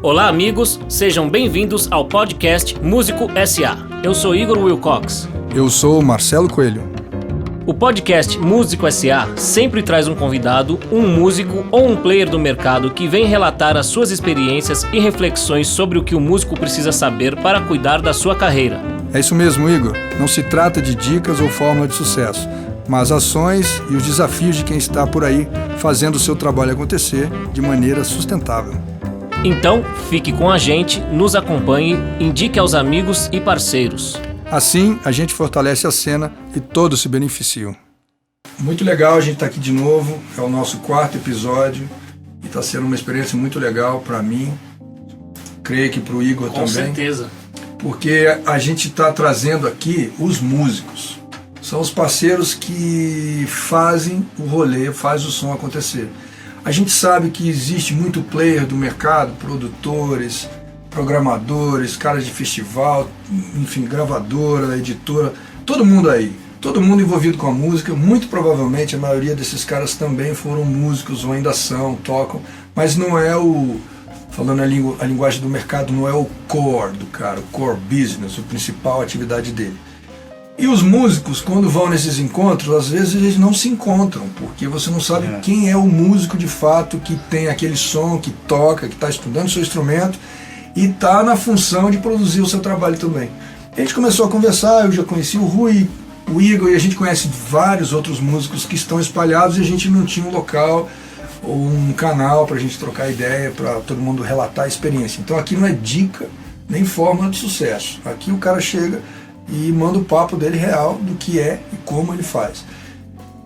Olá, amigos, sejam bem-vindos ao podcast Músico S.A. Eu sou Igor Wilcox. Eu sou Marcelo Coelho. O podcast Músico S.A. sempre traz um convidado, um músico ou um player do mercado que vem relatar as suas experiências e reflexões sobre o que o músico precisa saber para cuidar da sua carreira. É isso mesmo, Igor. Não se trata de dicas ou fórmula de sucesso, mas ações e os desafios de quem está por aí fazendo o seu trabalho acontecer de maneira sustentável. Então, fique com a gente, nos acompanhe, indique aos amigos e parceiros. Assim, a gente fortalece a cena e todos se beneficiam. Muito legal a gente estar aqui de novo, é o nosso 4º episódio e está sendo uma experiência muito legal para mim, creio que para o Igor também. Com certeza. Porque a gente está trazendo aqui os músicos, são os parceiros que fazem o rolê, faz o som acontecer. A gente sabe que existe muito player do mercado, produtores, programadores, caras de festival, enfim, gravadora, editora, todo mundo aí, todo mundo envolvido com a música. Muito provavelmente a maioria desses caras também foram músicos ou ainda são, tocam, mas não é o, falando a linguagem do mercado, não é o core do cara, o core business, a principal atividade dele. E os músicos, quando vão nesses encontros, às vezes eles não se encontram, porque você não sabe quem é o músico de fato que tem aquele som, que toca, que está estudando seu instrumento e está na função de produzir o seu trabalho também. A gente começou a conversar, eu já conheci o Rui, o Igor, e a gente conhece vários outros músicos que estão espalhados e a gente não tinha um local ou um canal para a gente trocar ideia, para todo mundo relatar a experiência. Então aqui não é dica nem fórmula de sucesso. Aqui o cara chega e manda o papo dele real do que é e como ele faz.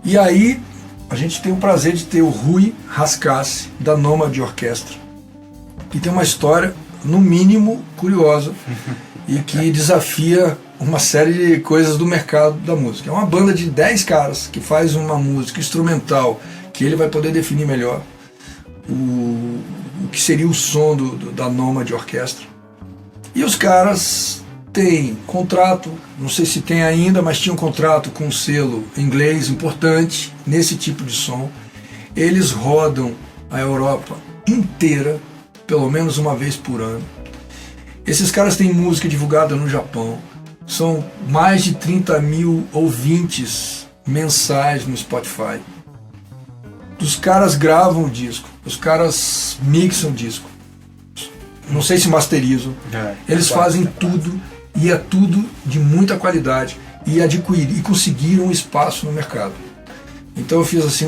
E aí a gente tem o prazer de ter o Rui Rascasse, da Nomad Orquestra, que tem uma história, no mínimo, curiosa e que desafia uma série de coisas do mercado da música. É uma banda de 10 caras que faz uma música instrumental que ele vai poder definir melhor o que seria o som da Nomad Orquestra. E os caras têm contrato, não sei se tem ainda, mas tinha um contrato com um selo inglês importante nesse tipo de som. Eles rodam a Europa inteira, pelo menos uma vez por ano. Esses caras têm música divulgada no Japão. São mais de 30 mil ouvintes mensais no Spotify. Os caras gravam o disco, os caras mixam o disco. Não sei se masterizam. Eles fazem tudo e é tudo de muita qualidade e conseguiram um espaço no mercado. Então eu fiz assim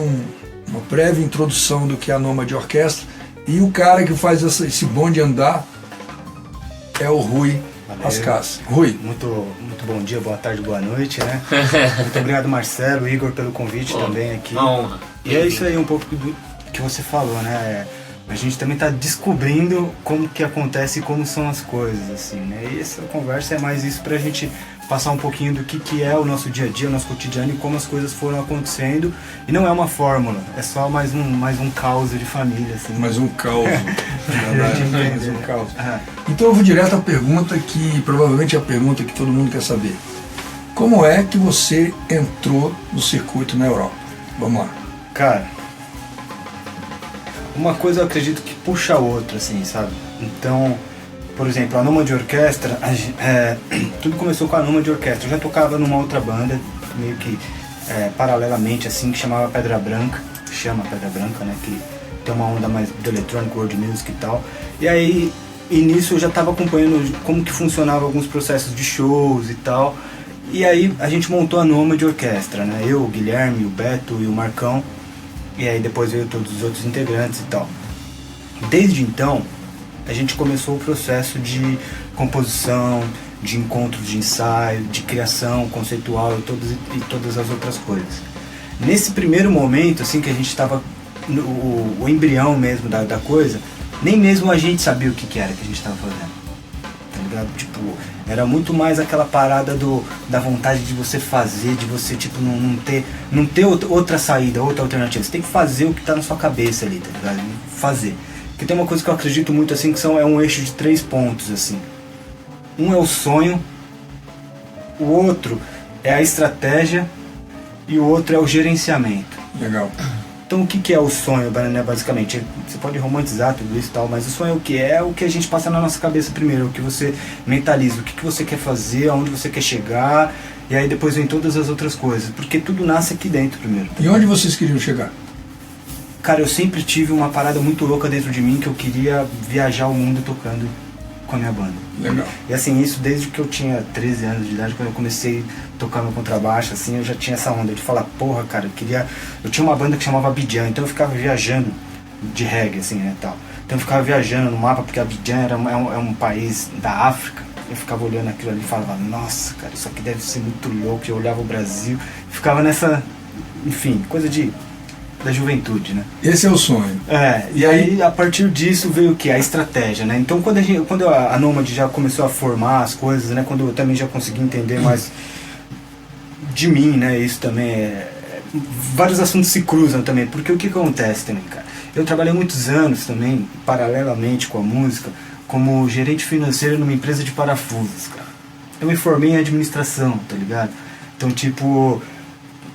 uma breve introdução do que é a Nomad Orquestra. E o cara que faz esse bonde andar é o Rui Rascasse. Rui. Muito bom dia, boa tarde, boa noite, né? Muito obrigado, Marcelo, Igor, pelo convite também aqui. Uma honra. E é isso aí um pouco do que você falou, né? A gente também está descobrindo como que acontece e como são as coisas, assim, né? E essa conversa é mais isso pra gente passar um pouquinho do que é o nosso dia a dia, o nosso cotidiano e como as coisas foram acontecendo. E não é uma fórmula, é só mais um caos de família, assim. Mais um caos. Mais um caos. Então eu vou direto à pergunta que provavelmente é a pergunta que todo mundo quer saber. Como é que você entrou no circuito na Europa? Vamos lá. Cara, uma coisa eu acredito que puxa a outra, assim, sabe? Então, por exemplo, a Nomad Orquestra, tudo começou com a Nomad Orquestra. Eu já tocava numa outra banda, meio que paralelamente, assim, que chama Pedra Branca, né? Que tem uma onda mais do electronic, world music e tal. E aí, nisso eu já estava acompanhando como que funcionava alguns processos de shows e tal. E aí a gente montou a Nomad Orquestra, né? Eu, o Guilherme, o Beto e o Marcão. E aí depois veio todos os outros integrantes e tal. Desde então, a gente começou o processo de composição, de encontros de ensaio, de criação conceitual e todas as outras coisas. Nesse primeiro momento, assim, que a gente estava o embrião mesmo da coisa, nem mesmo a gente sabia o que era que a gente estava fazendo. Tá ligado? Tipo, era muito mais aquela parada da vontade de você fazer, de você tipo não ter outra saída, outra alternativa. Você tem que fazer o que tá na sua cabeça ali, tá ligado? Fazer. Porque tem uma coisa que eu acredito muito assim, que é um eixo de 3 pontos assim. Um é o sonho, o outro é a estratégia e o outro é o gerenciamento. Legal. Então o que é o sonho, né, basicamente? Você pode romantizar tudo isso e tal, mas o sonho é o que? É o que a gente passa na nossa cabeça primeiro, o que você mentaliza, o que você quer fazer, aonde você quer chegar, e aí depois vem todas as outras coisas, porque tudo nasce aqui dentro primeiro. E onde vocês queriam chegar? Cara, eu sempre tive uma parada muito louca dentro de mim, que eu queria viajar o mundo tocando com a minha banda. Legal. E assim, isso desde que eu tinha 13 anos de idade, quando eu comecei a tocar no contrabaixo, assim, eu já tinha essa onda de falar, porra, cara, eu tinha uma banda que chamava Abidjan, então eu ficava viajando de reggae, assim, né, tal. Então eu ficava viajando no mapa, porque Abidjan é um país da África. Eu ficava olhando aquilo ali e falava, nossa, cara, isso aqui deve ser muito louco. Eu olhava o Brasil, ficava nessa, enfim, coisa da juventude, né? Esse é o sonho. E aí a partir disso veio o que? A estratégia, né? Então quando a Nômade já começou a formar as coisas, né? Quando eu também já consegui entender mais de mim, né? Isso também vários assuntos se cruzam também, porque o que acontece também, cara? Eu trabalhei muitos anos também, paralelamente com a música, como gerente financeiro numa empresa de parafusos, cara. Eu me formei em administração, tá ligado? Então, tipo,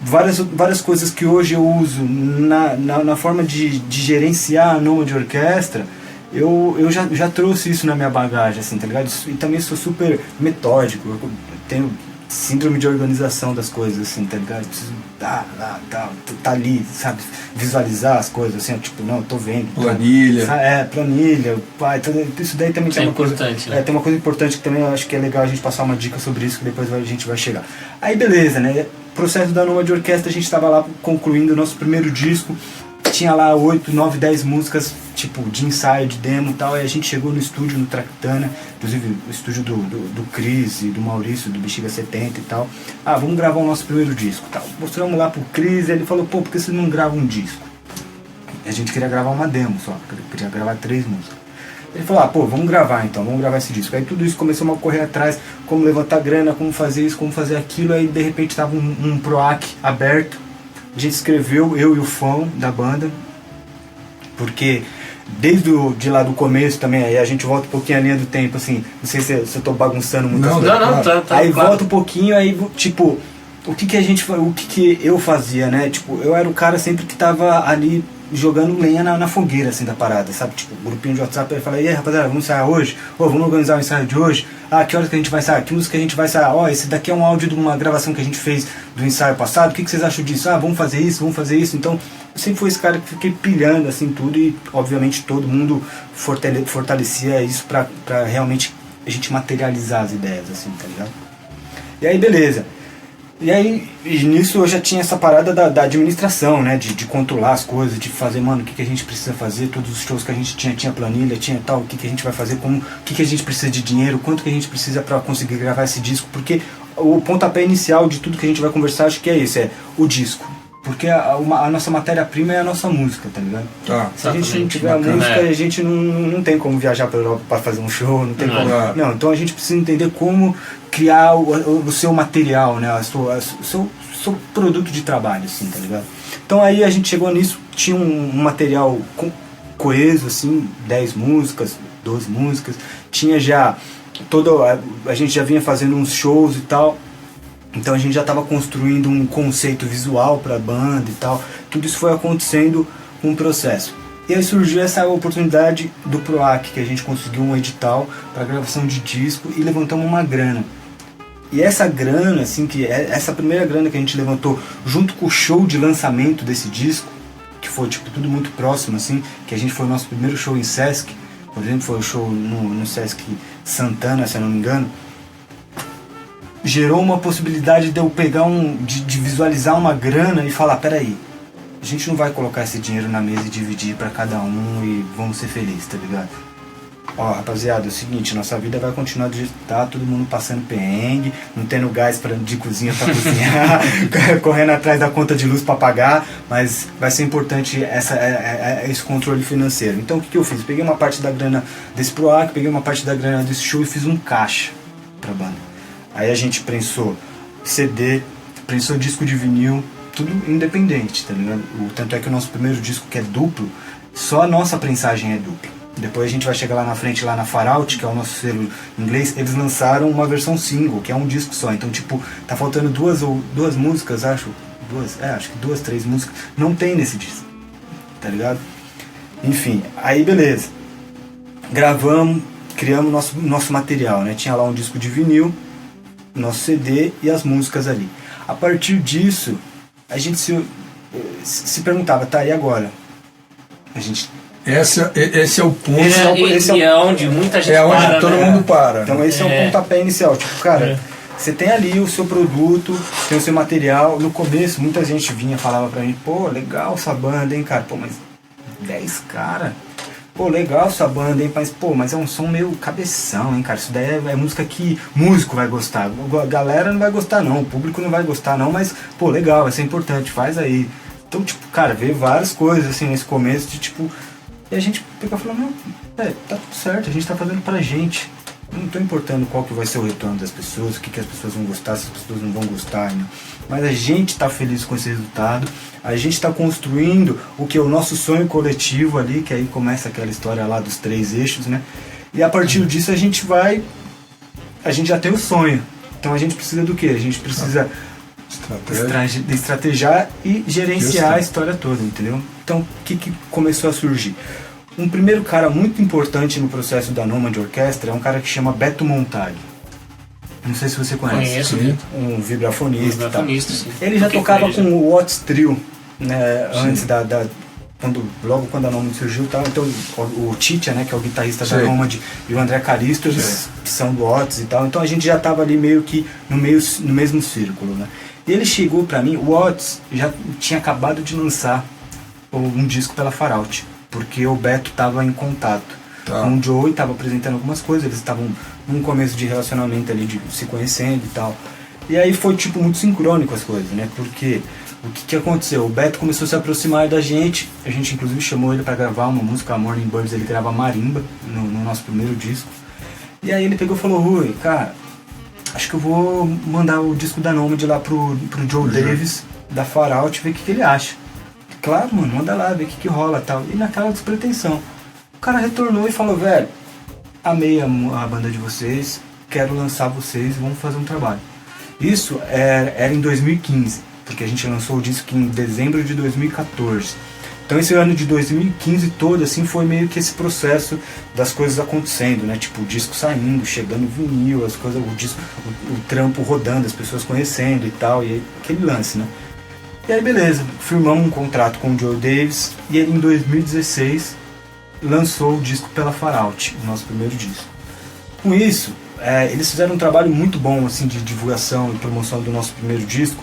várias coisas que hoje eu uso na forma de gerenciar a Nômade Orquestra, eu já trouxe isso na minha bagagem, assim, tá ligado? E também sou super metódico, eu tenho síndrome de organização das coisas, assim, tá ligado? Preciso tá ali, sabe? Visualizar as coisas, assim, tipo, não, eu tô vendo. Planilha. Planilha, pai, isso daí também tem uma importante, coisa. né? Tem uma coisa importante que também eu acho que é legal a gente passar uma dica sobre isso, que depois a gente vai chegar. Aí beleza, né? Processo da Nômade Orquestra, a gente estava lá concluindo o nosso primeiro disco, tinha lá 8, 9, 10 músicas, tipo, de ensaio, de demo e tal, e a gente chegou no estúdio, no Tractana, inclusive o estúdio do Cris e do Maurício, do Bexiga 70 e tal. Vamos gravar o nosso primeiro disco, tal. Mostramos lá pro Cris, e ele falou, pô, por que você não grava um disco? A gente queria gravar uma demo só, queria gravar 3 músicas. Ele falou, pô, vamos gravar então, vamos gravar esse disco. Aí tudo isso começamos a correr atrás, como levantar grana, como fazer isso, como fazer aquilo. Aí de repente tava um PROAC aberto. A gente escreveu, eu e o Fão da banda, porque desde de lá do começo também, aí a gente volta um pouquinho a linha do tempo, assim, não sei se eu tô bagunçando muito. Não, tá aí claro. Volta um pouquinho, aí tipo, o que eu fazia, né? Tipo, eu era o cara sempre que tava ali jogando lenha na fogueira, assim, da parada, sabe? Tipo, grupinho de WhatsApp, ele fala, e aí, rapaziada, vamos ensaiar hoje? Vamos organizar o ensaio de hoje? Que horas que a gente vai ensaiar? Que música que a gente vai ensaiar? Esse daqui é um áudio de uma gravação que a gente fez do ensaio passado, o que vocês acham disso? Vamos fazer isso. Então, eu sempre fui esse cara que fiquei pilhando, assim, tudo, e, obviamente, todo mundo fortalecia isso pra realmente a gente materializar as ideias, assim, tá ligado? E aí, beleza. E aí, nisso eu já tinha essa parada da administração, né? De controlar as coisas, de fazer, mano, o que a gente precisa fazer, todos os shows que a gente tinha planilha, tinha tal, o que a gente vai fazer, o que a gente precisa de dinheiro, quanto que a gente precisa pra conseguir gravar esse disco, porque o pontapé inicial de tudo que a gente vai conversar, acho que é esse, é o disco. Porque a nossa matéria-prima é a nossa música, tá ligado? Se a gente não tiver a música, a gente não tem como viajar pra Europa pra fazer um show, não tem como. Não, então a gente precisa entender como criar o seu material, né? O seu produto de trabalho, assim, tá ligado? Então aí a gente chegou nisso, tinha um material coeso, assim, 10 músicas, 12 músicas, tinha já a gente já vinha fazendo uns shows e tal. Então a gente já estava construindo um conceito visual para a banda e tal. Tudo isso foi acontecendo com o processo. E aí surgiu essa oportunidade do PROAC, que a gente conseguiu um edital para gravação de disco e levantamos uma grana. E essa grana, assim, essa primeira grana que a gente levantou junto com o show de lançamento desse disco, que foi tipo tudo muito próximo, assim, que a gente foi o nosso primeiro show em Sesc, por exemplo, foi o show no Sesc Santana, se eu não me engano, gerou uma possibilidade de eu pegar de visualizar uma grana e falar, peraí, a gente não vai colocar esse dinheiro na mesa e dividir pra cada um e vamos ser felizes, tá ligado? Rapaziada, é o seguinte, nossa vida vai continuar do jeito que tá, todo mundo passando perrengue, não tendo gás de cozinha pra cozinhar, correndo atrás da conta de luz pra pagar, mas vai ser importante esse controle financeiro. Então o que eu fiz? Peguei uma parte da grana desse PROAC, peguei uma parte da grana desse show e fiz um caixa pra banda. Aí a gente prensou CD, prensou disco de vinil, tudo independente, tá ligado? Tanto é que o nosso primeiro disco, que é duplo, só a nossa prensagem é dupla. Depois a gente vai chegar lá na frente, lá na Faraut, que é o nosso selo inglês, eles lançaram uma versão single, que é um disco só. Então, tipo, tá faltando duas músicas, acho que 2, 3 músicas, não tem nesse disco. tá ligado? Enfim, aí beleza. Gravamos, criamos nosso material, né? Tinha lá um disco de vinil, nosso CD e as músicas ali. A partir disso, a gente se perguntava, tá, e agora? A gente... Esse é o ponto. É onde muita gente é onde para, todo né? mundo para. Então esse é o pontapé inicial. Tipo, cara, você tem ali o seu produto, tem o seu material. No começo, muita gente vinha e falava pra mim, pô, legal essa banda, hein, cara? Pô, mas 10 cara. Pô, legal essa banda, hein? Mas é um som meio cabeção, hein, cara? Isso daí é música que músico vai gostar. A galera não vai gostar, não. O público não vai gostar, não. Mas, pô, legal, vai ser importante, faz aí. Então, tipo, cara, veio várias coisas, assim, nesse começo de, tipo... E a gente pegou e falou, não, tá tudo certo, a gente tá fazendo pra gente. Não tô importando qual que vai ser o retorno das pessoas, o que as pessoas vão gostar, se as pessoas não vão gostar, né? Mas a gente tá feliz com esse resultado, a gente tá construindo o que é o nosso sonho coletivo ali, que aí começa aquela história lá dos 3 eixos, né? E a partir disso a gente já tem o sonho. Então a gente precisa do quê? A gente precisa estrategiar e gerenciar a história toda, entendeu? Então o que começou a surgir? Um primeiro cara muito importante no processo da Nomad Orquestra é um cara que chama Beto Montag. Não sei se você conhece. Conheço. Um vibrafonista. Sim. Ele já tocava com o Watts Trio, né, antes logo quando a Nomad surgiu. Tá? Então o Titia, né, que é o guitarrista da Nomad, e o André Caristo, eles são do Watts e tal. Então a gente já estava ali meio que no mesmo círculo, né? E ele chegou pra mim, o Watts já tinha acabado de lançar um disco pela Far Out, porque o Beto estava em contato com o Joe e estava apresentando algumas coisas, eles estavam num começo de relacionamento ali, de se conhecendo e tal. E aí foi tipo muito sincrônico as coisas, né? Porque o que aconteceu? O Beto começou a se aproximar da gente, a gente inclusive chamou ele para gravar uma música, a Morning Birds, ele grava marimba no nosso primeiro disco. E aí ele pegou e falou, Rui, cara, acho que eu vou mandar o disco da Nomad lá pro Joe Davis, da Far Out, ver o que ele acha. Claro, mano, manda lá, ver o que rola e tal. E naquela despretensão. O cara retornou e falou, velho, amei a banda de vocês, quero lançar vocês, vamos fazer um trabalho. Isso era em 2015, porque a gente lançou o disco em dezembro de 2014. Então esse ano de 2015 todo, assim, foi meio que esse processo das coisas acontecendo, né? Tipo, o disco saindo, chegando vinil, as coisas, o trampo rodando, as pessoas conhecendo e tal, e aquele lance, né? E aí beleza, firmamos um contrato com o Joe Davis e ele em 2016 lançou o disco pela Far Out, o nosso primeiro disco. Com isso, eles fizeram um trabalho muito bom assim, de divulgação e promoção do nosso primeiro disco,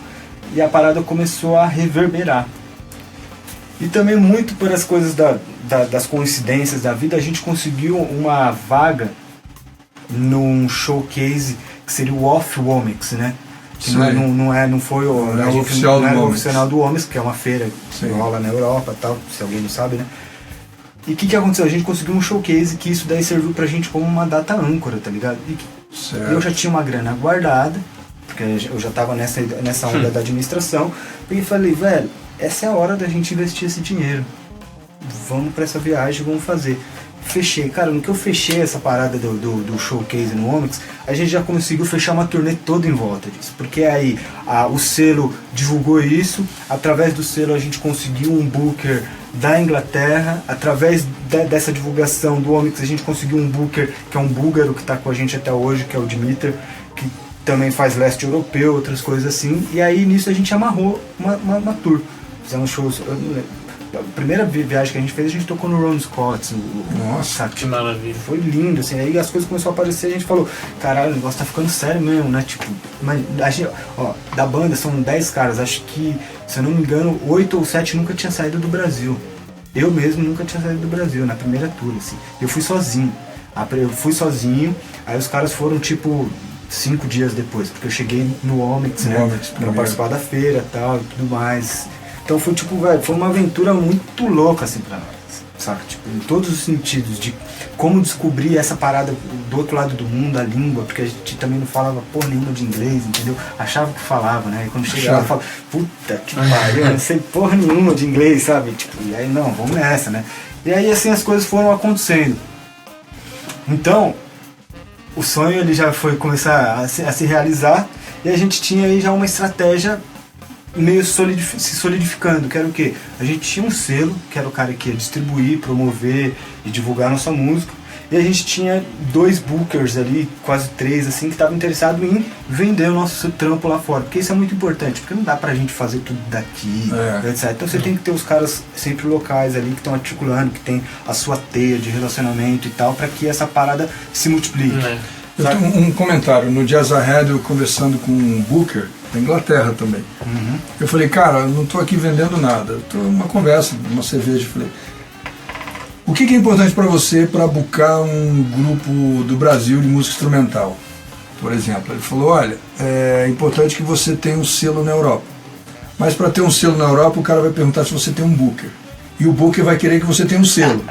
e a parada começou a reverberar. E também muito por as coisas das coincidências da vida, a gente conseguiu uma vaga num showcase que seria o Off Womics, né? Que não foi o oficial do Womics, que é uma feira que rola na Europa, tal, se alguém não sabe, né? E o que aconteceu? A gente conseguiu um showcase que isso daí serviu pra gente como uma data âncora, tá ligado? E eu já tinha uma grana guardada, porque eu já tava nessa onda da administração, e falei, velho, essa é a hora da gente investir esse dinheiro. Vamos pra essa viagem, vamos fazer. Fechei, cara, no que eu fechei essa parada do showcase no Womics, a gente já conseguiu fechar uma turnê toda em volta disso, porque aí o selo divulgou isso, através do selo a gente conseguiu um booker da Inglaterra, através dessa divulgação do Womics a gente conseguiu um booker que é um búlgaro que está com a gente até hoje, que é o Dmitry, que também faz leste europeu, outras coisas assim, e aí nisso a gente amarrou uma tour, fizemos shows. A primeira viagem que a gente tocou no Ron Scott. Nossa, que maravilha. Foi lindo, assim. Aí as coisas começaram a aparecer e a gente falou, caralho, o negócio tá ficando sério mesmo, né? Tipo, mas a gente, da banda são 10 caras, acho que, se eu não me engano, 8 ou 7 nunca tinha saído do Brasil. Eu mesmo nunca tinha saído do Brasil, na primeira tour, assim. Eu fui sozinho. Aí os caras foram, tipo, 5 dias depois, porque eu cheguei no Womics, né? Pra participar da feira e tal, e tudo mais. Então foi tipo, velho, foi uma aventura muito louca assim pra nós, sabe? Tipo, em todos os sentidos, de como descobrir essa parada do outro lado do mundo, a língua, porque a gente também não falava porra nenhuma de inglês, entendeu? Achava que falava, né? E quando chegava, eu falava, puta que pariu, eu não sei porra nenhuma de inglês, sabe? Tipo, e aí não, vamos nessa, né? E aí assim as coisas foram acontecendo. Então, o sonho ele já foi começar a se realizar, e a gente tinha aí já uma estratégia meio se solidificando, que era o quê? A gente tinha um selo, que era o cara que ia distribuir, promover e divulgar a nossa música, e a gente tinha 2 bookers ali, quase 3, assim, que estavam interessados em vender o nosso trampo lá fora, porque isso é muito importante, porque não dá pra gente fazer tudo daqui, etc. Então você tem que ter os caras sempre locais ali, que estão articulando, que tem a sua teia de relacionamento e tal, pra que essa parada se multiplique. Eu tenho um comentário, no Jazz Ahead, eu conversando com um booker, da Inglaterra também. Eu falei, cara, eu não estou aqui vendendo nada, eu estou numa conversa, numa cerveja. Falei, o que é importante para você para boocar um grupo do Brasil de música instrumental, por exemplo? Ele falou, olha, é importante que você tenha um selo na Europa, mas para ter um selo na Europa o cara vai perguntar se você tem um booker, e o booker vai querer que você tenha um selo.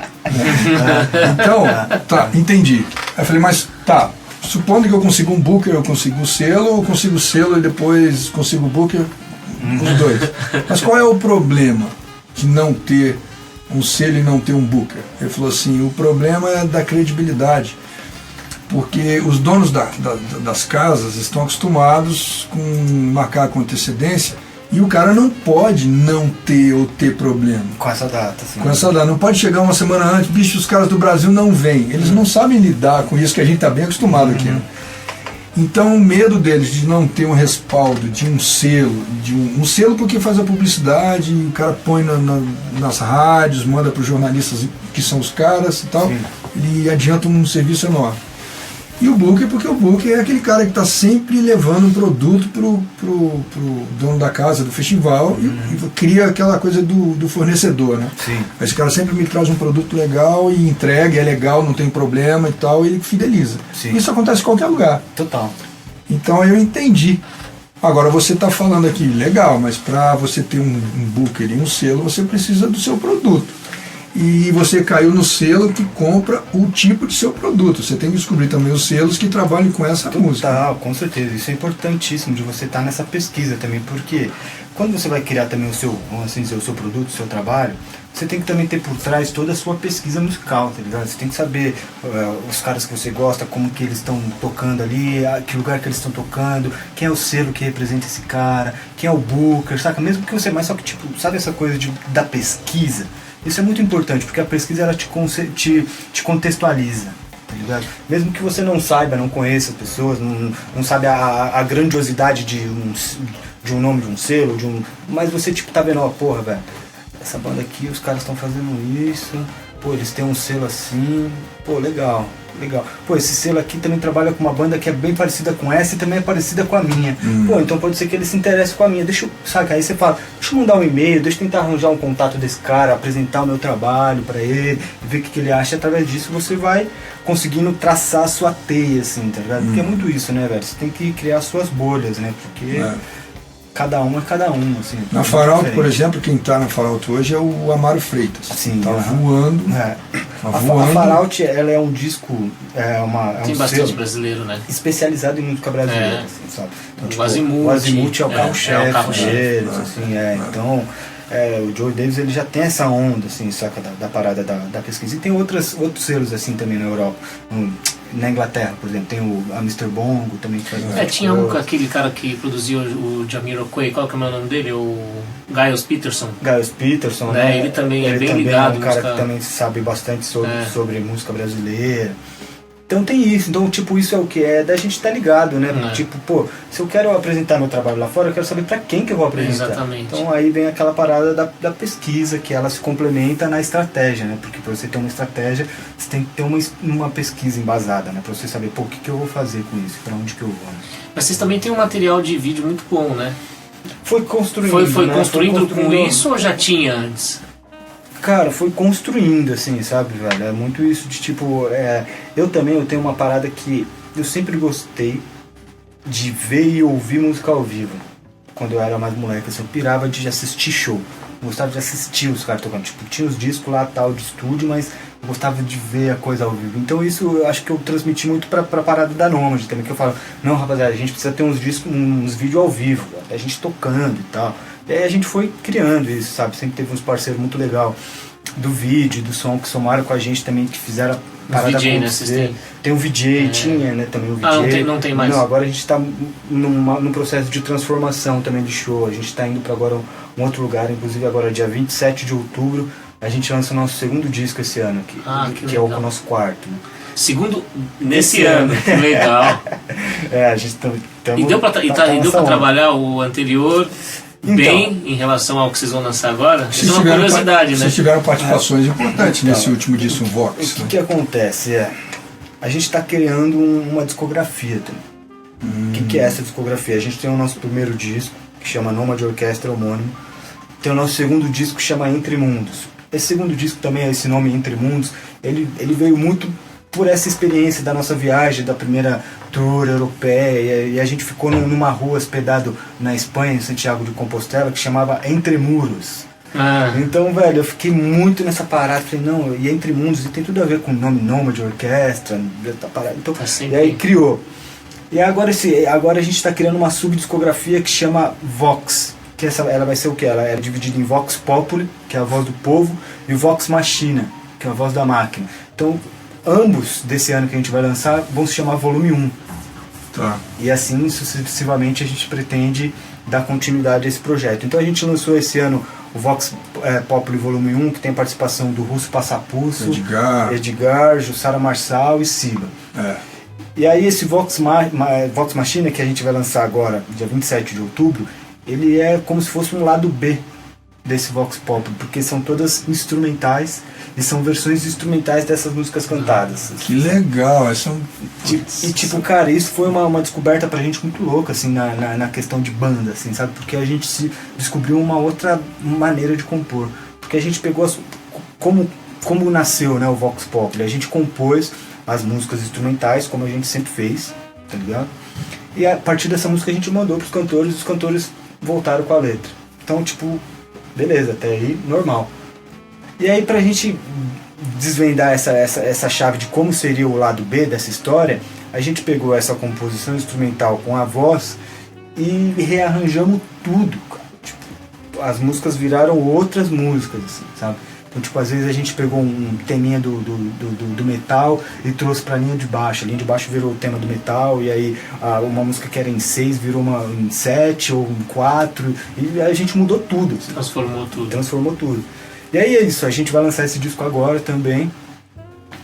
Então, tá, entendi. Aí eu falei, mas tá, supondo que eu consiga um booker, eu consigo o selo, ou eu consigo o selo e depois consigo o booker, os dois. Mas qual é o problema de não ter um selo e não ter um booker? Ele falou assim, o problema é da credibilidade, porque os donos das casas estão acostumados com marcar com antecedência, e o cara não pode não ter ou ter problema. Com essa data, sim. Com essa data. Não pode chegar uma semana antes, bicho, os caras do Brasil não vêm. Eles não sabem lidar com isso, que a gente está bem acostumado aqui. Né? Então o medo deles de não ter um respaldo, de um selo, um selo porque faz a publicidade, o cara põe nas rádios, manda para os jornalistas que são os caras e tal, ele adianta um serviço enorme. E o booker, porque o booker é aquele cara que está sempre levando um produto pro dono da casa, do festival, e cria aquela coisa do fornecedor, né? Sim. Esse cara sempre me traz um produto legal e entrega, é legal, não tem problema e tal, e ele fideliza. Sim. Isso acontece em qualquer lugar. Total. Então eu entendi. Agora você está falando aqui, legal, mas para você ter um booker e um selo, você precisa do seu produto. E você caiu no selo que compra o tipo de seu produto. Você tem que descobrir também os selos que trabalham com essa música. Total, com certeza. Isso é importantíssimo de você estar nessa pesquisa também, porque quando você vai criar também o seu, vamos assim dizer, o seu produto, o seu trabalho, você tem que também ter por trás toda a sua pesquisa musical, tá ligado? Você tem que saber os caras que você gosta, como que eles estão tocando ali, que lugar que eles estão tocando, quem é o selo que representa esse cara, quem é o booker, saca? Mesmo que você, mas só que tipo, sabe essa coisa da pesquisa? Isso é muito importante, porque a pesquisa ela te contextualiza, tá ligado? Mesmo que você não saiba, não conheça as pessoas, não sabe a grandiosidade de um nome de um selo, mas você tipo tá vendo, ó, porra, velho, essa banda aqui, os caras estão fazendo isso, pô, eles têm um selo assim, pô, legal. Pô, esse selo aqui também trabalha com uma banda que é bem parecida com essa e também é parecida com a minha. Pô, então pode ser que ele se interesse com a minha. Saca? Aí você fala, deixa eu mandar um e-mail, deixa eu tentar arranjar um contato desse cara, apresentar o meu trabalho pra ele, ver o que ele acha. E através disso você vai conseguindo traçar a sua teia, assim, tá ligado? Porque é muito isso, né, velho? Você tem que criar suas bolhas, né? Porque cada um é cada um, assim. Na Faralto, por exemplo, quem está na Faralto hoje é o Amaro Freitas. Sim, tá voando. A Faralto, ela é um disco, tem um bastante selo brasileiro, né? especializado em música brasileira, assim, sabe? Então, O Azimuth, o Azimuth é o é o carro-chefe carro-chefe. deles, assim, então o Joey Davis ele já tem essa onda, assim, saca, da parada da pesquisa. E tem outros selos assim também na Europa. Na Inglaterra, por exemplo, tem a Mr. Bongo também que faz Tinha aquele cara que produziu o Jamiroquai, qual que é o nome dele? O Giles Peterson. Giles Peterson, né? Ele também é bem também ligado. É um cara música... que também sabe bastante sobre música brasileira. Então tem isso, então tipo, isso é o que? É da gente estar ligado, né? Tipo, pô, se eu quero apresentar meu trabalho lá fora, eu quero saber pra quem que eu vou apresentar. Exatamente. Então aí vem aquela parada da pesquisa, que ela se complementa na estratégia, né? Porque pra você ter uma estratégia, você tem que ter uma pesquisa embasada, né? Pra você saber, pô, o que eu vou fazer com isso, pra onde que eu vou. Mas vocês também têm um material de vídeo muito bom, né? Foi construindo, Foi né? construindo com isso ou já tinha antes? Cara, foi construindo, assim, sabe, velho? É muito isso de tipo... eu tenho uma parada que eu sempre gostei de ver e ouvir música ao vivo. Quando eu era mais moleque, assim, eu pirava de assistir show. Eu gostava de assistir os caras tocando. Tipo, tinha os discos lá, tal, de estúdio, mas eu gostava de ver a coisa ao vivo. Então isso eu acho que eu transmiti muito pra parada da Nômade também, que eu falo, não, rapaziada, a gente precisa ter uns discos, uns vídeos ao vivo, a gente tocando e tal. E aí a gente foi criando isso, sabe? Sempre teve uns parceiros muito legal do vídeo, do som, que somaram com a gente também, que fizeram parada VJ, né? acontecer. Tem o VJ, tinha, né, também o VJ. Não tem mais. Não, agora a gente está num processo de transformação também de show. A gente está indo para agora um outro lugar, inclusive agora dia 27 de outubro, a gente lança o nosso segundo disco esse ano, que é o nosso quarto. Né? Segundo, nesse ano, que legal. A gente E deu pra trabalhar o anterior bem em relação ao que vocês vão lançar agora? Isso é uma curiosidade, né? Vocês tiveram participações importantes nesse último disco, Vox. O que acontece? A gente está criando uma discografia também. O que é essa discografia? A gente tem o nosso primeiro disco, que chama Nômade Orquestra, homônimo. Tem o nosso segundo disco, que chama Entre Mundos. Esse segundo disco também, esse nome Entre Mundos, ele veio muito por essa experiência da nossa viagem, da primeira tour europeia, e a gente ficou numa rua hospedado na Espanha, em Santiago de Compostela, que chamava Entre Muros. Então, velho, eu fiquei muito nessa parada, falei, não, e Entre Mundos, e tem tudo a ver com o nome Nômade Orquestra, então, e aí criou. E agora a gente está criando uma subdiscografia que chama Vox, que ela vai ser o quê? Ela é dividida em Vox Populi, que é a voz do povo, e Vox Machina, que é a voz da máquina. Então, ambos desse ano que a gente vai lançar vão se chamar Volume 1. Tá. E assim sucessivamente a gente pretende dar continuidade a esse projeto. Então a gente lançou esse ano o Vox Populi Volume 1, que tem participação do Russo Passapusso, Edgar, Jussara Marçal e Siba. E aí esse Vox Machina, que a gente vai lançar agora, dia 27 de outubro, ele é como se fosse um lado B desse Vox Populi, porque são todas instrumentais e são versões instrumentais dessas músicas cantadas. Que legal! Cara, isso foi uma descoberta pra gente muito louca, assim, na questão de banda, assim, sabe? Porque a gente se descobriu uma outra maneira de compor. Porque a gente pegou como nasceu, né, o Vox Populi. A gente compôs as músicas instrumentais, como a gente sempre fez, tá ligado? E a partir dessa música a gente mandou pros cantores, os cantores voltaram com a letra. Então, beleza, até aí, normal. E aí, pra gente desvendar essa chave de como seria o lado B dessa história, a gente pegou essa composição instrumental com a voz e rearranjamos tudo, cara. As músicas viraram outras músicas, assim, sabe? Então, às vezes a gente pegou um teminha do metal e trouxe pra linha de baixo. A linha de baixo virou o tema do metal, e aí uma música que era em 6 virou uma em 7 ou em 4, e aí a gente mudou tudo. Assim. Transformou tudo. E aí é isso, a gente vai lançar esse disco agora também.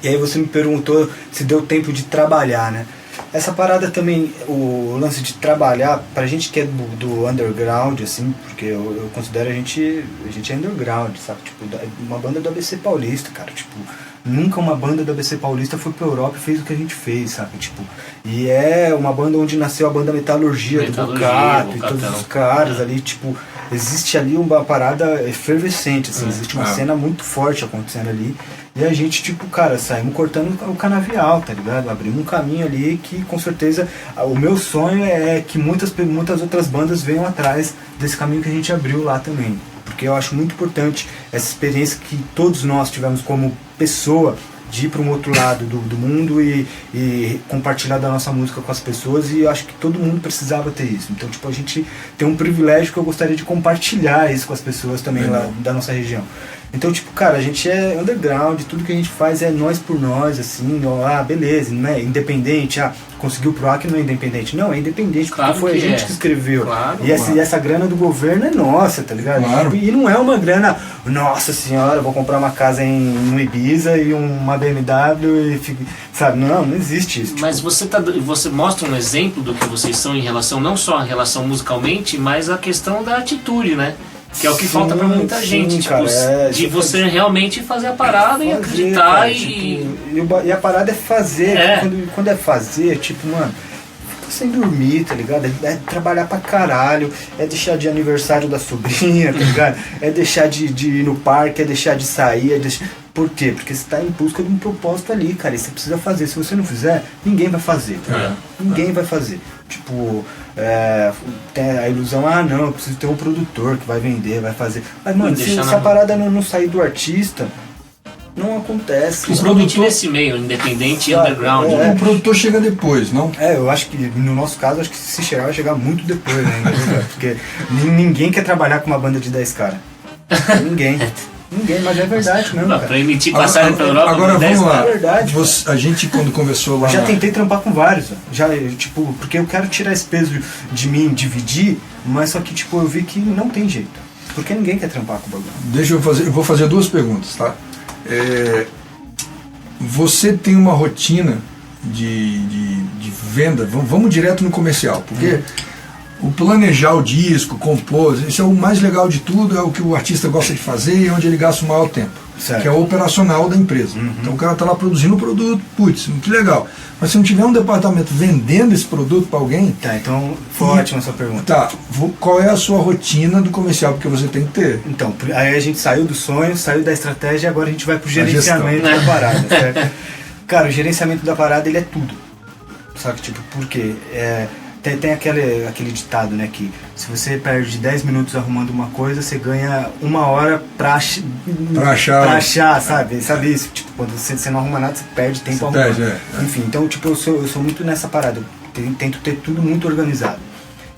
E aí você me perguntou se deu tempo de trabalhar, né? Essa parada também, o lance de trabalhar, pra gente que é do underground, assim, porque eu considero a gente é underground, sabe? Uma banda do ABC Paulista, cara, nunca uma banda do ABC Paulista foi pra Europa e fez o que a gente fez, sabe? E é uma banda onde nasceu a banda Metalurgia do Bocato e todos os caras ali, existe ali uma parada efervescente, assim, existe uma cena muito forte acontecendo ali. E a gente, saímos cortando o canavial, tá ligado? Abrimos um caminho ali que, com certeza, o meu sonho é que muitas outras bandas venham atrás desse caminho que a gente abriu lá também. Porque eu acho muito importante essa experiência que todos nós tivemos como pessoa de ir para um outro lado do mundo e compartilhar da nossa música com as pessoas, e eu acho que todo mundo precisava ter isso. Então, a gente tem um privilégio que eu gostaria de compartilhar isso com as pessoas também lá da nossa região. Então, a gente é underground, tudo que a gente faz é nós por nós, assim, beleza, não é independente, conseguiu provar que não é independente. Não, é independente, claro, porque foi a gente que escreveu. Claro, e essa grana do governo é nossa, tá ligado? Claro. E não é uma grana, nossa senhora, vou comprar uma casa no Ibiza e uma BMW e sabe? Não existe isso. Mas você mostra um exemplo do que vocês são em relação, não só a relação musicalmente, mas a questão da atitude, né? Que é o que falta pra muita gente, cara, de você realmente fazer a parada e acreditar, cara, e a parada é fazer, quando é fazer, mano, fica sem dormir, tá ligado? É trabalhar pra caralho, é deixar de aniversário da sobrinha, tá ligado? É deixar de ir no parque, é deixar de sair, Por quê? Porque você tá em busca de um propósito ali, cara, e você precisa fazer. Se você não fizer, ninguém vai fazer, tá ligado? Ninguém vai fazer. Tem a ilusão, não, eu preciso ter um produtor que vai vender, vai fazer. Mas, mano, se essa parada não sair do artista, não acontece. Principalmente nesse meio, independente e underground. O produtor chega depois, não? Eu acho que, no nosso caso, acho que se chegar, vai chegar muito depois, né? Porque ninguém quer trabalhar com uma banda de 10 caras. Ninguém. Ninguém, mas é verdade mesmo, Não, cara. pra emitir passagem pra Europa, Agora 10 vamos lá. É verdade, A gente quando conversou lá. Eu já tentei trampar com vários, ó. Já, tipo, porque eu quero tirar esse peso de mim, dividir, mas só que, tipo, eu vi que não tem jeito. Porque ninguém quer trampar com o bagulho. Eu vou fazer duas perguntas, tá? Você tem uma rotina de venda, vamos direto no comercial, porque o planejar o disco, compor, isso é o mais legal de tudo, é o que o artista gosta de fazer e onde ele gasta o maior tempo, certo. Que é o operacional da empresa. Então o cara está lá produzindo o produto, putz, que legal. Mas se não tiver um departamento vendendo esse produto para alguém... Tá, então foi ótima a sua pergunta. Tá, qual é a sua rotina do comercial? Porque você tem que ter. Então, aí a gente saiu do sonho, saiu da estratégia e agora a gente vai pro gerenciamento gestão. da parada, certo? Cara, o gerenciamento da parada, ele é tudo. Sabe, tipo, por quê? Tem aquele ditado, né, que se você perde 10 minutos arrumando uma coisa, você ganha 1 hora pra achar, sabe? Sabe isso? Tipo, quando você não arruma nada, você perde tempo arrumando. Enfim, então, tipo, eu sou muito nessa parada. Eu tento ter tudo muito organizado.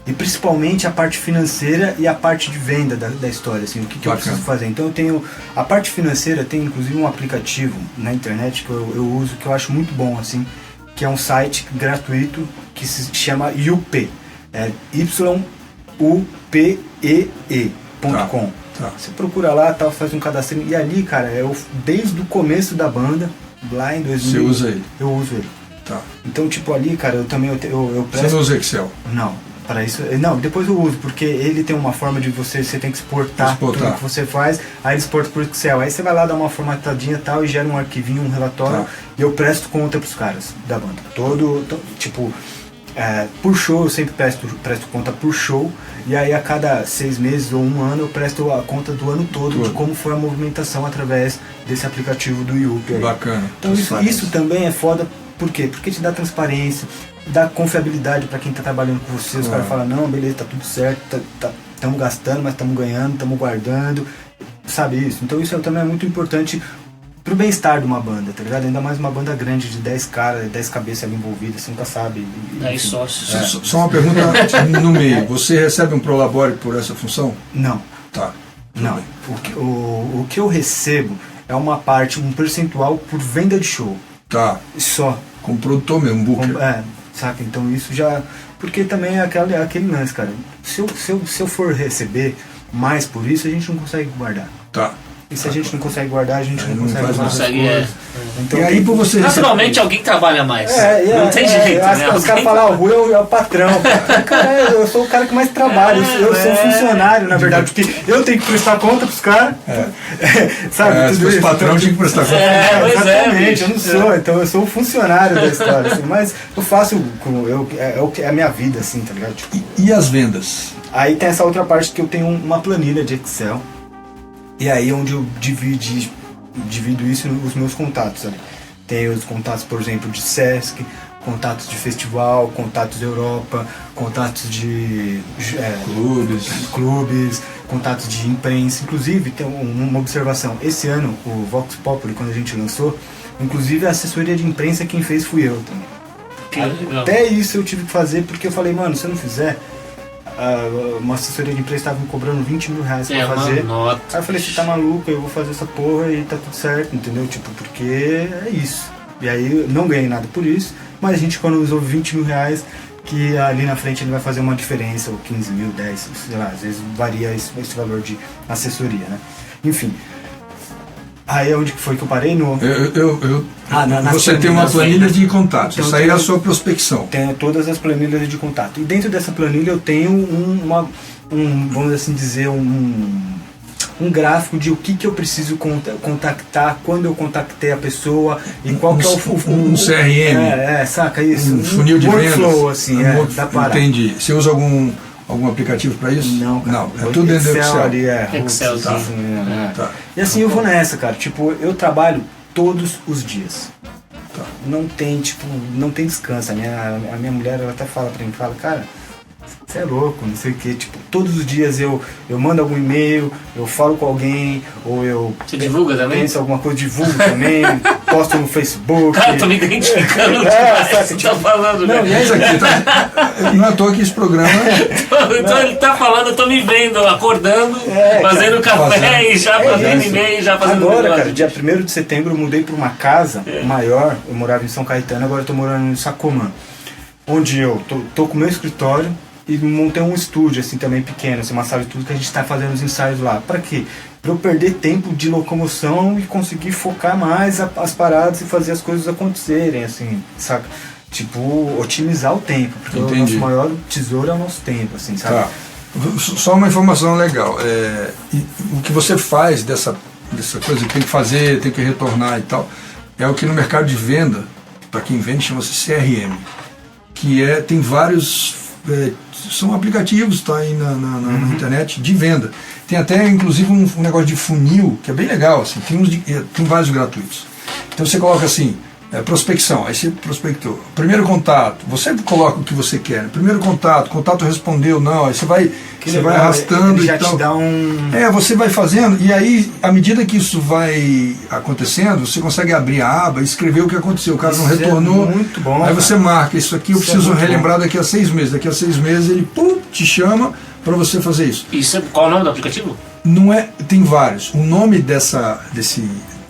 E principalmente a parte financeira e a parte de venda da história, assim, o que eu preciso fazer. Então eu tenho, a parte financeira tem inclusive um aplicativo na internet que eu uso, que eu acho muito bom, assim, que é um site gratuito que se chama YUPE, YUPEE.com. Tá. Você procura lá, tal, faz um cadastro e ali, cara, desde o começo da banda, lá em 2000, você usa ele? Eu uso ele. Tá. Então, tipo, ali, cara, eu também eu presto... Você não usa Excel? Não. Para isso, não, depois eu uso, porque ele tem uma forma de você tem que exportar tudo que você faz, aí ele exporta por Excel, aí você vai lá dar uma formatadinha e tal, e gera um arquivinho, um relatório, e eu presto conta pros caras da banda. Tipo, por show eu sempre presto conta por show, e aí a cada 6 meses ou 1 ano eu presto a conta do ano todo de como foi a movimentação através desse aplicativo do YUP aí. Bacana. Então isso também é foda, por quê? Porque te dá transparência, dá confiabilidade para quem tá trabalhando com você. Os caras falam, não, beleza, tá tudo certo, estamos gastando, mas estamos ganhando, estamos guardando, sabe isso? Então isso também é muito importante pro bem-estar de uma banda, tá ligado? Ainda mais uma banda grande de 10 caras, 10 cabeças ali envolvidas, você nunca sabe. 10 sócios. Só uma pergunta no meio, você recebe um prolabore por essa função? Não. Tá. Não. O que eu recebo é uma parte, um percentual por venda de show. Tá. Só. Como produtor mesmo, booker. Saca? Então isso já... Porque também é aquele lance, cara. Se eu for receber mais por isso, a gente não consegue guardar. Tá. E se a gente não consegue guardar, a gente não consegue faz fazer as consegue, coisas. Então, e aí por você naturalmente alguém trabalha mais. Não tem jeito, né? Os caras falam, o Rui é o patrão. Cara, eu sou o cara que mais trabalha. Eu sou funcionário, na verdade. Porque eu tenho que prestar conta pros caras. Sabe? Se fosse patrão, tinha que prestar conta. Exatamente, eu não sou. Então eu sou o funcionário da história. Assim, mas eu faço, é a minha vida, assim, tá ligado? Tipo, E as vendas? aí tem essa outra parte que eu tenho uma planilha de Excel. E aí onde eu divido isso nos meus contatos ali. Tem os contatos, por exemplo, de Sesc, contatos de festival, contatos da Europa, contatos de clubes, contatos de imprensa. Inclusive, tem uma observação. Esse ano, o Vox Populi, quando a gente lançou, inclusive a assessoria de imprensa quem fez fui eu também. Até isso eu tive que fazer, porque eu falei, mano, se eu não fizer... uma assessoria de imprensa estava me cobrando 20 mil reais pra fazer. Aí eu falei, você tá maluco, eu vou fazer essa porra e tá tudo certo, entendeu? Tipo, porque é isso. E aí eu não ganhei nada por isso, mas a gente economizou 20 mil reais, que ali na frente ele vai fazer uma diferença, ou 15 mil, 10, sei lá, às vezes varia esse valor de assessoria, né? Enfim. Aí onde que foi que eu parei? Você tem uma planilha de contatos, então, isso aí é a sua prospecção. Tenho todas as planilhas de contato. E dentro dessa planilha eu tenho vamos assim dizer, um gráfico de o que eu preciso contactar, quando eu contactei a pessoa e qual que é um CRM. Saca isso? Um funil de workflow, assim, da parada. Entendi. Você usa algum aplicativo para isso? Não, cara. Não, é tudo dentro do Excel. Ali, Excel, tá. Tá. E assim eu vou nessa, cara. Tipo, eu trabalho todos os dias. Tá. Não tem descanso. A minha mulher, ela até fala pra mim, cara, Você é louco, não sei o que. Tipo, todos os dias eu mando algum e-mail, eu falo com alguém, ou eu... Você divulga também? Penso alguma coisa, divulgo também, posto no Facebook. Cara, tô me identificando você tá falando, né? Não, Isso aqui, tá, não é à toa que esse programa... Então ele tá falando, eu tô me vendo, acordando, fazendo café e já fazendo e-mail, já fazendo Agora, negócio. cara, dia 1º de setembro eu mudei pra uma casa maior, eu morava em São Caetano, agora eu tô morando em Sacomã, onde eu tô com o meu escritório e montei um estúdio, assim, também pequeno, assim, uma sala de tudo que a gente tá fazendo os ensaios lá. Pra quê? Pra eu perder tempo de locomoção e conseguir focar mais as paradas e fazer as coisas acontecerem, assim, saca? Tipo, otimizar o tempo, porque o nosso maior tesouro é o nosso tempo, assim, sabe? Tá. Só uma informação legal. O que você faz dessa coisa que tem que fazer, tem que retornar e tal, é o que no mercado de venda, para quem vende, chama-se CRM, que tem vários... são aplicativos, tá aí na internet, de venda. Tem até, inclusive, um negócio de funil, que é bem legal, assim, tem vários gratuitos. Então você coloca assim, prospecção, aí você prospectou. Primeiro contato, você coloca o que você quer. Né? Primeiro contato respondeu, não, aí você vai arrastando já e tal. Te dá você vai fazendo, e aí, à medida que isso vai acontecendo, você consegue abrir a aba e escrever o que aconteceu. O cara não retornou, muito bom, aí você marca, isso aqui eu preciso relembrar daqui a 6 meses. Daqui a 6 meses ele te chama para você fazer isso. Qual é o nome do aplicativo? Não é, tem vários. O nome dessa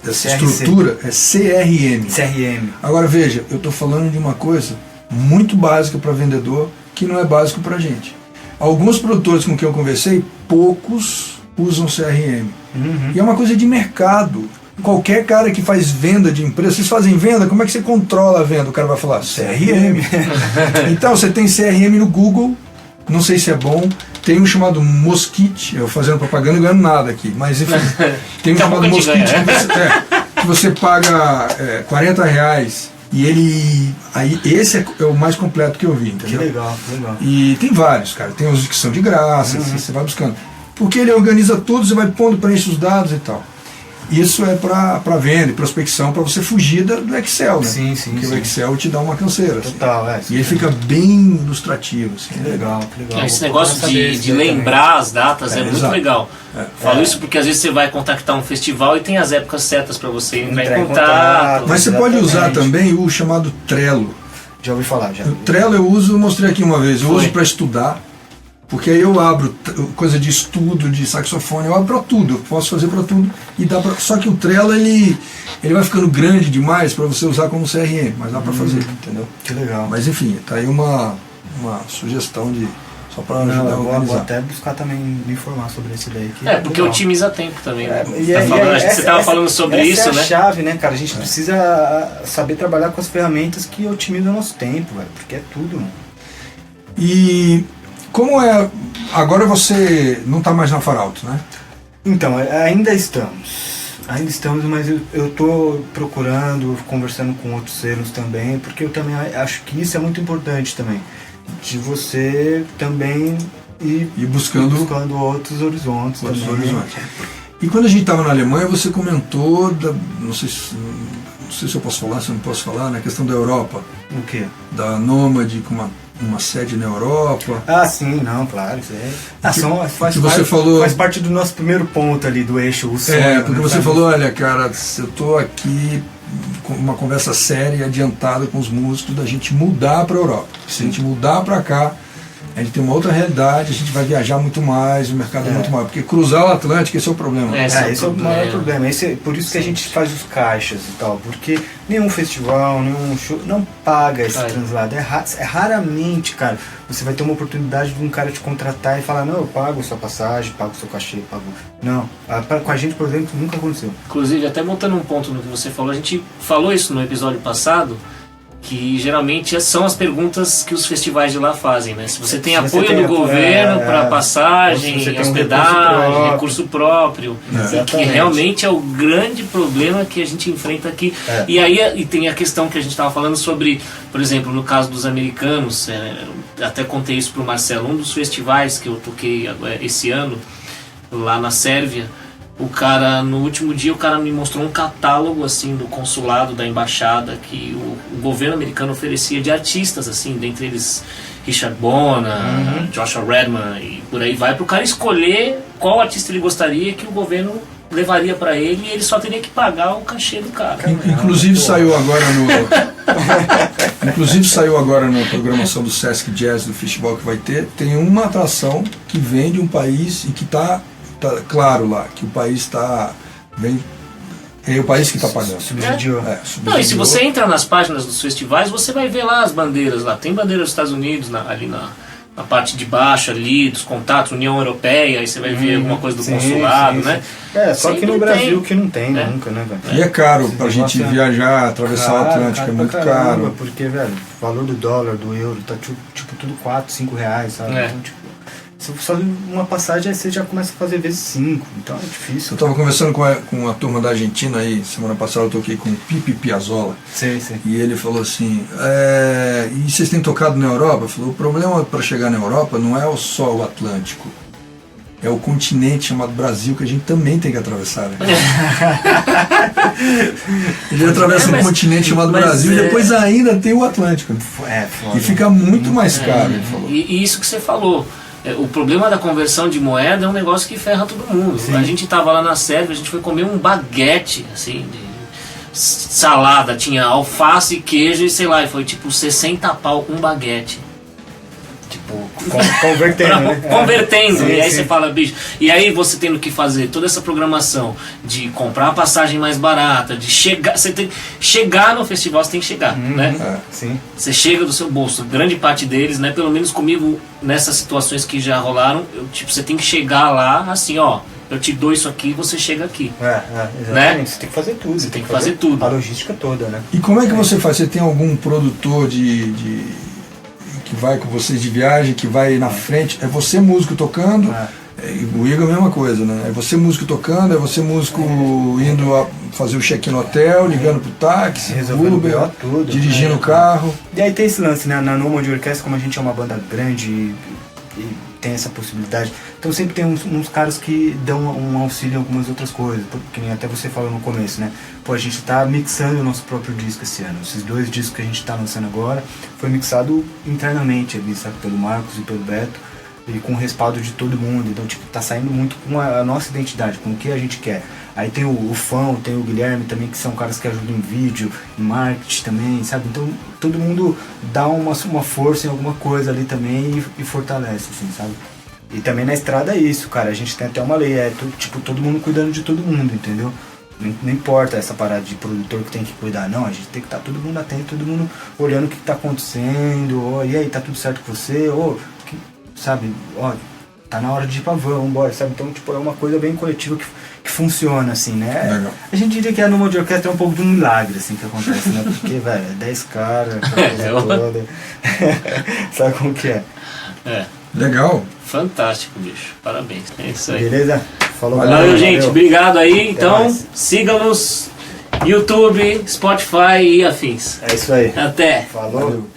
estrutura é CRM. CRM. Agora veja, eu estou falando de uma coisa muito básica para vendedor, que não é básico para gente. Alguns produtores com quem eu conversei, poucos usam CRM. E é uma coisa de mercado. Qualquer cara que faz venda de empresa, vocês fazem venda, como é que você controla a venda? O cara vai falar, CRM. Então você tem CRM no Google, não sei se é bom. Tem um chamado Mosquite, eu fazendo propaganda não ganhando nada aqui, mas enfim, tem um chamado Mosquite que você paga R$40 e esse é o mais completo que eu vi, entendeu? Que legal, que legal. E tem vários, cara, tem uns que são de graça, você vai buscando. Porque ele organiza tudo, você vai pondo, preenche os dados e tal. Isso é para venda e prospecção, para você fugir do Excel, né? Sim. Porque o Excel te dá uma canseira. Total, assim. E ele fica bem ilustrativo. Assim, que legal, que legal. Esse negócio de lembrar as datas é muito exato. Legal. Falo isso porque às vezes você vai contactar um festival e tem as épocas certas para você entrar em contato. Mas você pode usar também o chamado Trello. Já ouvi falar, já. O Trello eu mostrei aqui uma vez, eu uso para estudar. Porque aí eu abro coisa de estudo, de saxofone, eu abro para tudo, eu posso fazer para tudo. Só que o Trello ele vai ficando grande demais para você usar como CRM, mas dá para fazer, entendeu? Que legal. Mas enfim, tá aí uma sugestão só para ajudar a organizar. Vou até buscar também me informar sobre esse daí. Porque otimiza tempo também. Né? Você estava falando sobre isso, né? Essa é a chave, né, cara? A gente precisa saber trabalhar com as ferramentas que otimizam o nosso tempo, velho, porque é tudo, mano. E como é... Agora você não está mais na Faralto, né? Então, ainda estamos, mas eu estou procurando, conversando com outros selos também, porque eu também acho que isso é muito importante também, de você também ir buscando outros horizontes também. E quando a gente estava na Alemanha, você comentou, não sei se eu posso falar, se eu não posso falar, na questão da Europa. O quê? Da Nômade com uma sede na Europa. Ah, sim, não, claro, isso faz parte do nosso primeiro ponto ali, do eixo, o sonho. Porque você falou, olha, cara, eu estou aqui com uma conversa séria e adiantada com os músicos da gente mudar para a Europa. Se a gente mudar para cá, a gente tem uma outra realidade, a gente vai viajar muito mais, o mercado é muito maior. Porque cruzar o Atlântico, esse é o problema. Esse é o maior problema. Por isso que a gente faz os caixas e tal, porque nenhum festival, nenhum show não paga esse translado. É raramente, cara, você vai ter uma oportunidade de um cara te contratar e falar, não, eu pago a sua passagem, pago o seu cachê, pago... Não, com a gente, por exemplo, nunca aconteceu. Inclusive, até montando um ponto no que você falou, a gente falou isso no episódio passado, que geralmente são as perguntas que os festivais de lá fazem, né? Se você tem apoio do governo para passagem, hospedagem, recurso próprio, e que realmente é o grande problema que a gente enfrenta aqui. E aí tem a questão que a gente estava falando sobre, por exemplo, no caso dos americanos, até contei isso para o Marcelo, um dos festivais que eu toquei esse ano, lá na Sérvia, no último dia o cara me mostrou um catálogo assim do consulado, da embaixada, que o governo americano oferecia de artistas, assim, dentre eles Richard Bona, Joshua Redman e por aí vai, pro cara escolher qual artista ele gostaria que o governo levaria para ele e ele só teria que pagar o cachê do cara. Inclusive saiu agora na programação do Sesc Jazz do festival que vai ter, tem uma atração que vem de um país e que tá claro lá que o país é o país que está pagando. Subsidiou. Não, e se você entra nas páginas dos festivais, você vai ver lá as bandeiras lá. Tem bandeira dos Estados Unidos ali na parte de baixo ali, dos contatos, União Europeia, aí você vai ver alguma coisa do consulado, né? Só que no Brasil que não tem nunca, né, velho? E é caro pra gente viajar, atravessar o Atlântico, é muito caro. Porque, velho, o valor do dólar, do euro, tá tipo tudo 4, 5 reais, sabe? Então, tipo, se só uma passagem aí você já começa a fazer vezes 5, então é difícil. Eu tava conversando com a turma da Argentina aí, semana passada eu toquei com o Pipi Piazzolla. Sim. E ele falou assim, e vocês têm tocado na Europa? Eu falei, o problema para chegar na Europa não é só o Atlântico, é o continente chamado Brasil que a gente também tem que atravessar, né? Ele atravessa um continente chamado Brasil e depois ainda tem o Atlântico. Foda. E fica muito mais caro, ele falou. E isso que você falou. O problema da conversão de moeda é um negócio que ferra todo mundo. Sim. A gente tava lá na Sérvia, a gente foi comer um baguete, assim, de salada, tinha alface, queijo e sei lá, e foi tipo 60 pau um baguete. Tipo, convertendo, né? Convertendo. Sim, e aí sim. você fala, bicho, e aí você tendo que fazer toda essa programação de comprar a passagem mais barata, de chegar, você tem chegar no festival, você tem que chegar, né? Sim. Você chega do seu bolso, grande parte deles, né? Pelo menos comigo, nessas situações que já rolaram, tipo, você tem que chegar lá, assim, ó, eu te dou isso aqui, você chega aqui. Exatamente. Né? Você tem que fazer tudo. Você tem que fazer tudo. A logística toda, né? E como é que você faz? Você tem algum produtor que vai com vocês de viagem, que vai na frente? É você músico tocando? O Igor é a mesma coisa, né? É você músico tocando, é você músico indo a fazer o check-in no hotel, ligando pro táxi, Resolvendo Uber, tudo, dirigindo o carro. E aí tem esse lance, né? Na Nomad Orquestra, como a gente é uma banda grande e tem essa possibilidade, então sempre tem uns caras que dão um auxílio em algumas outras coisas, porque nem até você falou no começo, né? Pô, a gente tá mixando o nosso próprio disco esse ano. Esses 2 discos que a gente tá lançando agora foi mixado internamente ali, sabe? Pelo Marcos e pelo Beto, e com o respaldo de todo mundo. Então, tipo, tá saindo muito com a nossa identidade, com o que a gente quer. Aí tem o Fão, tem o Guilherme também, que são caras que ajudam em vídeo, em marketing também, sabe? Então todo mundo dá uma força em alguma coisa ali também e fortalece, assim, sabe? E também na estrada é isso, cara, a gente tem até uma lei, tipo, todo mundo cuidando de todo mundo, entendeu? Não importa essa parada de produtor que tem que cuidar, não, a gente tem que estar todo mundo atento, todo mundo olhando o que tá acontecendo, e aí, tá tudo certo com você, sabe, tá na hora de ir pra van, vambora, sabe? Então, tipo, é uma coisa bem coletiva que funciona, assim, né? Legal. A gente diria que a Nomad Orquestra é um pouco de um milagre, assim, que acontece, né? Porque, velho, é 10 caras, aquela coisa toda. Sabe como que é? Legal. Fantástico, bicho. Parabéns. É isso aí. Beleza? Falou, Valeu, Valeu, gente. Obrigado aí. Então, mais. siga-nos YouTube, Spotify e afins. É isso aí. Até. Falou. Valeu.